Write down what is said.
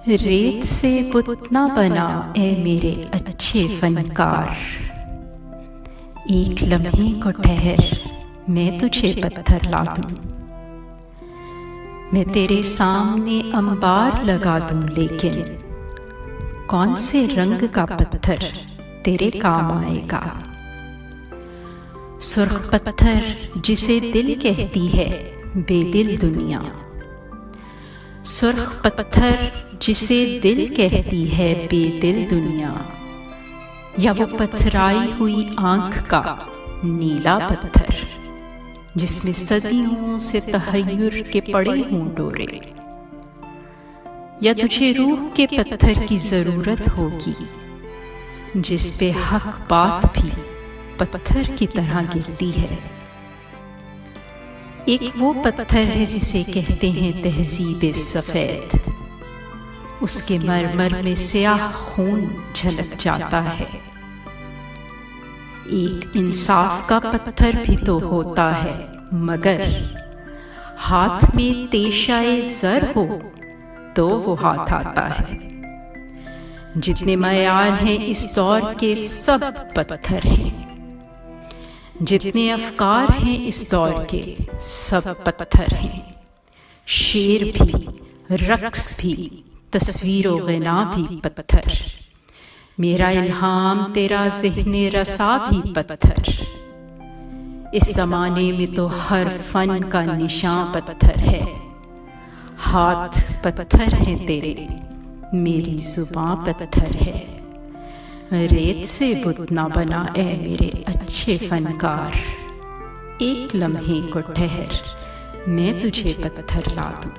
रेत से बुत ना बना ए मेरे अच्छे फनकार। एक लम्हे को ठहर, मैं तुझे पत्थर ला दूं। मैं तेरे सामने अंबार लगा दूं, लेकिन कौन से रंग का पत्थर तेरे काम आएगा। सुर्ख पत्थर जिसे दिल कहती है बेदिल दुनिया। सुर्ख पत्थर जिसे दिल कहती है बेदिल दुनिया, या वो पथराई हुई आंख का नीला पत्थर जिसमें सदियों से तहय्युर के पड़े हों डोरे। या तुझे रूह के पत्थर की जरूरत होगी जिस पे हक बात भी पत्थर की तरह गिरती है। एक वो पत्थर है जिसे कहते हैं तहजीब सफेद, उसके मरमर में स्याह खून झलक जाता है। एक इंसाफ का पत्थर भी तो होता है, मगर हाथ में तेशाए जर हो तो वो हाथ आता है। जितने मयार हैं इस दौर के सब पत्थर हैं, जितने अफकार हैं इस दौर के सब पत्थर हैं। शेर भी, रक्स भी, तस्वीरों ग़िना भी पत्थर। मेरा इल्हाम तेरा ज़िहने रसा भी पत्थर। इस ज़माने में तो हर फन का निशान पत्थर है। हाथ पत्थर हैं तेरे, मेरी जुबां पत्थर है। रेत से बुत ना बना ए मेरे अच्छे फनकार। एक लम्हे को ठहर, मैं तुझे पत्थर ला दूं।